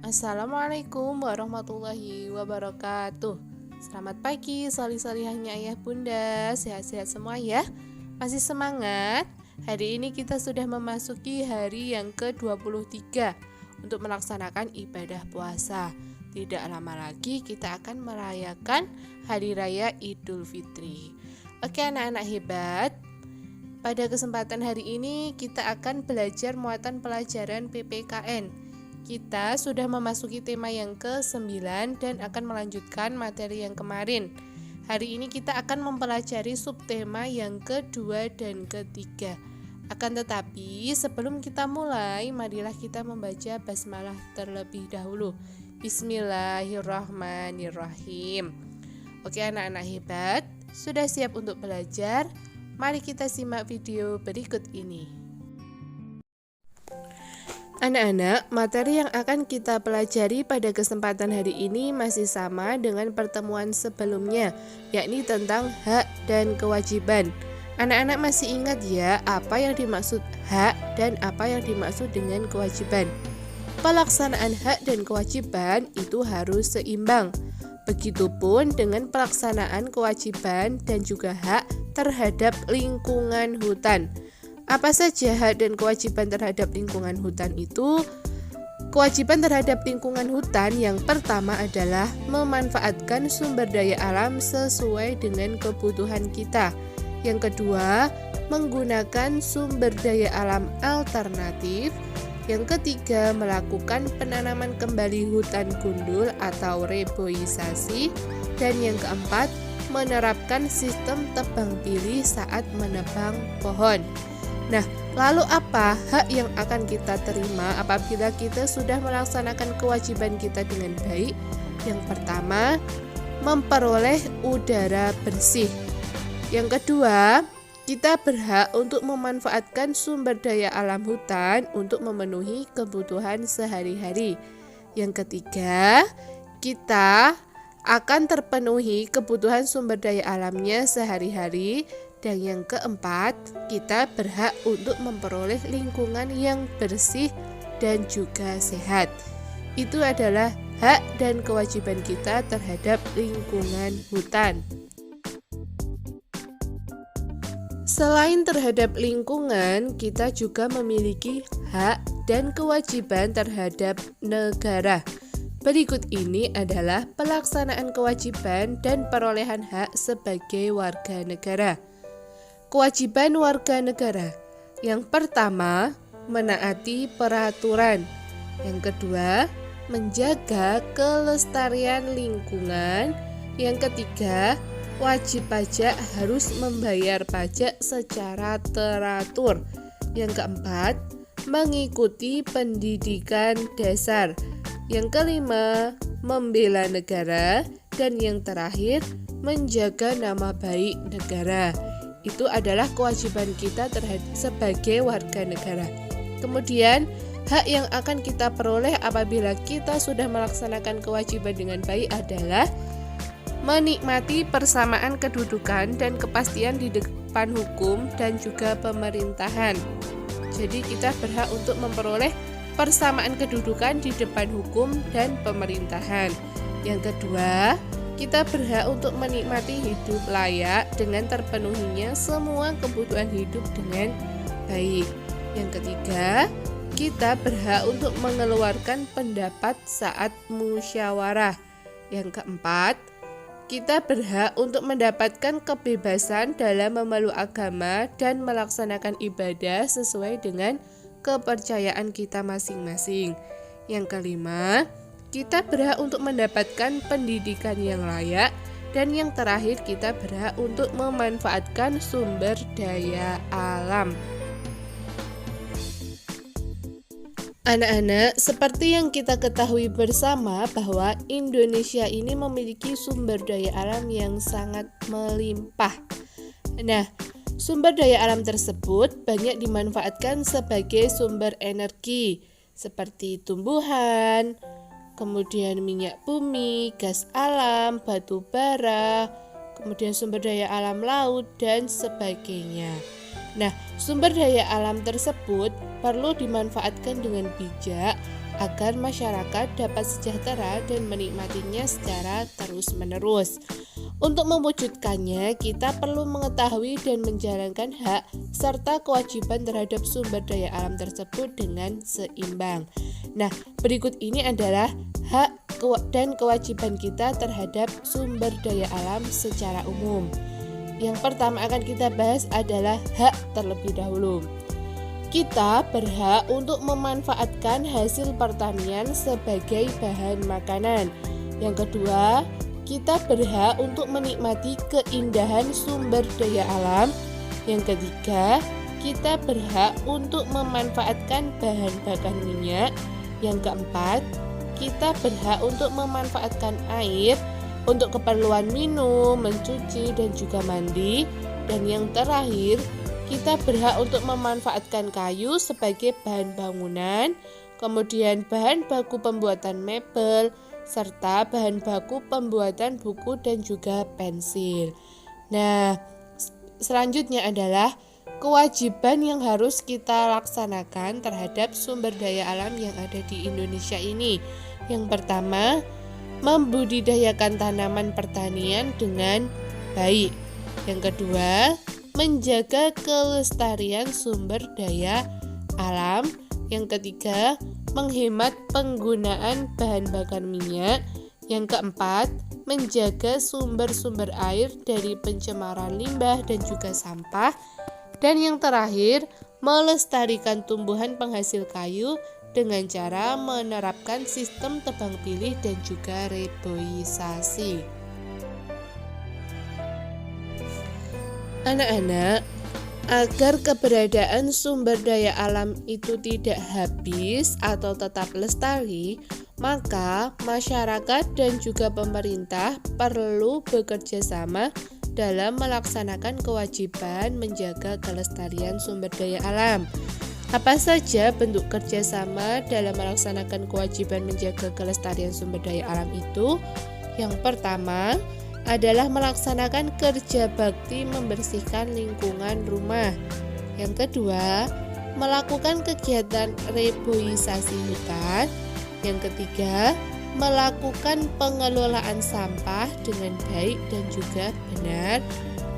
Assalamualaikum warahmatullahi wabarakatuh. Selamat pagi salih-salihahnya ayah bunda. Sehat-sehat semua ya. Masih semangat? Hari ini kita sudah memasuki hari yang ke-23 untuk melaksanakan ibadah puasa. Tidak lama lagi kita akan merayakan Hari Raya Idul Fitri. Oke anak-anak hebat, pada kesempatan hari ini kita akan belajar muatan pelajaran PPKN. Kita sudah memasuki tema yang ke-9 dan akan melanjutkan materi yang kemarin. Hari ini kita akan mempelajari subtema yang kedua dan ketiga. Akan tetapi sebelum kita mulai, marilah kita membaca basmalah terlebih dahulu. Bismillahirrahmanirrahim. Oke anak-anak hebat, sudah siap untuk belajar? Mari kita simak video berikut ini. Anak-anak, materi yang akan kita pelajari pada kesempatan hari ini masih sama dengan pertemuan sebelumnya, yakni tentang hak dan kewajiban. Anak-anak masih ingat ya apa yang dimaksud hak dan apa yang dimaksud dengan kewajiban? Pelaksanaan hak dan kewajiban itu harus seimbang. Begitupun dengan pelaksanaan kewajiban dan juga hak terhadap lingkungan hutan. Apa saja hak dan kewajiban terhadap lingkungan hutan itu? Kewajiban terhadap lingkungan hutan yang pertama adalah memanfaatkan sumber daya alam sesuai dengan kebutuhan kita. Yang kedua, menggunakan sumber daya alam alternatif. Yang ketiga, melakukan penanaman kembali hutan gundul atau reboisasi. Dan yang keempat, menerapkan sistem tebang pilih saat menebang pohon. Nah, lalu apa hak yang akan kita terima apabila kita sudah melaksanakan kewajiban kita dengan baik? Yang pertama, memperoleh udara bersih. Yang kedua, kita berhak untuk memanfaatkan sumber daya alam hutan untuk memenuhi kebutuhan sehari-hari. Yang ketiga, kita akan terpenuhi kebutuhan sumber daya alamnya sehari-hari. Dan yang keempat, kita berhak untuk memperoleh lingkungan yang bersih dan juga sehat. Itu adalah hak dan kewajiban kita terhadap lingkungan hutan. Selain terhadap lingkungan, kita juga memiliki hak dan kewajiban terhadap negara. Berikut ini adalah pelaksanaan kewajiban dan perolehan hak sebagai warga negara. Kewajiban warga negara. Yang pertama, menaati peraturan. Yang kedua, menjaga kelestarian lingkungan. Yang ketiga, wajib pajak harus membayar pajak secara teratur. Yang keempat, mengikuti pendidikan dasar. Yang kelima, membela negara. Dan yang terakhir, menjaga nama baik negara. Itu adalah kewajiban kita sebagai warga negara. Kemudian, hak yang akan kita peroleh apabila kita sudah melaksanakan kewajiban dengan baik adalah menikmati persamaan kedudukan dan kepastian di depan hukum dan juga pemerintahan. Jadi kita berhak untuk memperoleh persamaan kedudukan di depan hukum dan pemerintahan. Yang kedua, kita berhak untuk menikmati hidup layak dengan terpenuhinya semua kebutuhan hidup dengan baik. Yang ketiga, kita berhak untuk mengeluarkan pendapat saat musyawarah. Yang keempat, kita berhak untuk mendapatkan kebebasan dalam memeluk agama dan melaksanakan ibadah sesuai dengan kepercayaan kita masing-masing. Yang kelima, kita berhak untuk mendapatkan pendidikan yang layak. Dan yang terakhir, kita berhak untuk memanfaatkan sumber daya alam. Anak-anak, seperti yang kita ketahui bersama bahwa Indonesia ini memiliki sumber daya alam yang sangat melimpah. Nah, sumber daya alam tersebut banyak dimanfaatkan sebagai sumber energi seperti tumbuhan, kemudian minyak bumi, gas alam, batu bara, kemudian sumber daya alam laut, dan sebagainya. Nah, sumber daya alam tersebut perlu dimanfaatkan dengan bijak agar masyarakat dapat sejahtera dan menikmatinya secara terus-menerus. Untuk mewujudkannya, kita perlu mengetahui dan menjalankan hak serta kewajiban terhadap sumber daya alam tersebut dengan seimbang. Nah, berikut ini adalah hak dan kewajiban kita terhadap sumber daya alam secara umum. Yang pertama akan kita bahas adalah hak terlebih dahulu. Kita berhak untuk memanfaatkan hasil pertanian sebagai bahan makanan. Yang kedua, kita berhak untuk menikmati keindahan sumber daya alam. Yang ketiga, kita berhak untuk memanfaatkan bahan bakar minyak. Yang keempat, kita berhak untuk memanfaatkan air untuk keperluan minum, mencuci, dan juga mandi. Dan yang terakhir, kita berhak untuk memanfaatkan kayu sebagai bahan bangunan, kemudian bahan baku pembuatan mebel, serta bahan baku pembuatan buku dan juga pensil. Nah, selanjutnya adalah kewajiban yang harus kita laksanakan terhadap sumber daya alam yang ada di Indonesia ini. Yang pertama, membudidayakan tanaman pertanian dengan baik. Yang kedua, menjaga kelestarian sumber daya alam. Yang ketiga, menghemat penggunaan bahan bakar minyak. Yang keempat, menjaga sumber-sumber air dari pencemaran limbah dan juga sampah. Dan yang terakhir, melestarikan tumbuhan penghasil kayu dengan cara menerapkan sistem tebang pilih dan juga reboisasi. Anak-anak, agar keberadaan sumber daya alam itu tidak habis atau tetap lestari, maka masyarakat dan juga pemerintah perlu bekerja sama dalam melaksanakan kewajiban menjaga kelestarian sumber daya alam. Apa saja bentuk kerjasama dalam melaksanakan kewajiban menjaga kelestarian sumber daya alam itu? Yang pertama adalah melaksanakan kerja bakti membersihkan lingkungan rumah. Yang kedua, melakukan kegiatan reboisasi hutan. Yang ketiga, melakukan pengelolaan sampah dengan baik dan juga benar.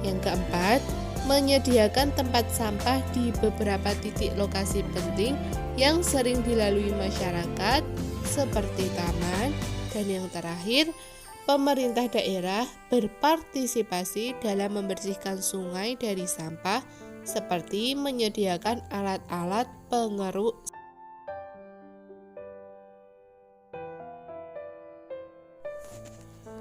Yang keempat, menyediakan tempat sampah di beberapa titik lokasi penting yang sering dilalui masyarakat seperti taman. Dan yang terakhir, pemerintah daerah berpartisipasi dalam membersihkan sungai dari sampah seperti menyediakan alat-alat pengeruk.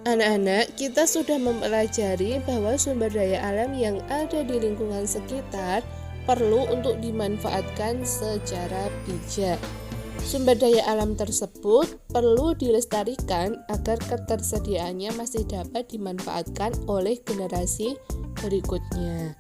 Anak-anak, kita sudah mempelajari bahwa sumber daya alam yang ada di lingkungan sekitar perlu untuk dimanfaatkan secara bijak. Sumber daya alam tersebut perlu dilestarikan agar ketersediaannya masih dapat dimanfaatkan oleh generasi berikutnya.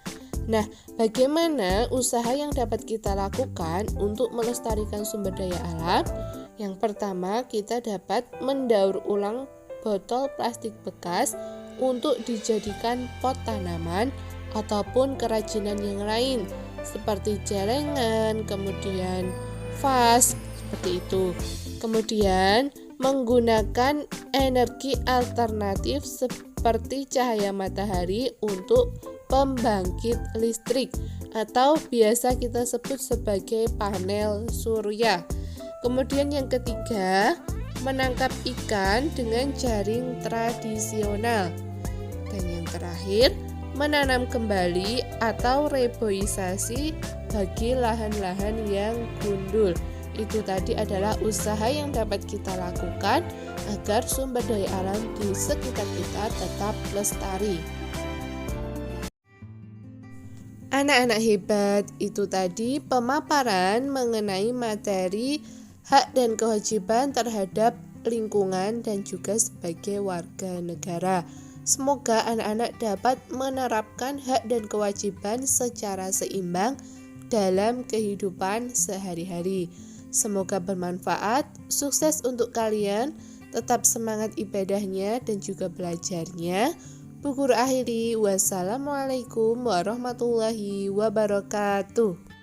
Nah, bagaimana usaha yang dapat kita lakukan untuk melestarikan sumber daya alam? Yang pertama, kita dapat mendaur ulang botol plastik bekas untuk dijadikan pot tanaman ataupun kerajinan yang lain seperti celengan, kemudian vas, seperti itu. Kemudian menggunakan energi alternatif seperti cahaya matahari untuk pembangkit listrik atau biasa kita sebut sebagai panel surya. Kemudian yang ketiga, menangkap ikan dengan jaring tradisional. Dan yang terakhir, menanam kembali atau reboisasi bagi lahan-lahan yang gundul. Itu tadi adalah usaha yang dapat kita lakukan agar sumber daya alam di sekitar kita tetap lestari. Anak-anak hebat, itu tadi pemaparan mengenai materi hak dan kewajiban terhadap lingkungan dan juga sebagai warga negara. Semoga anak-anak dapat menerapkan hak dan kewajiban secara seimbang dalam kehidupan sehari-hari. Semoga bermanfaat, sukses untuk kalian, tetap semangat ibadahnya dan juga belajarnya. Bu Guru akhiri, wassalamualaikum warahmatullahi wabarakatuh.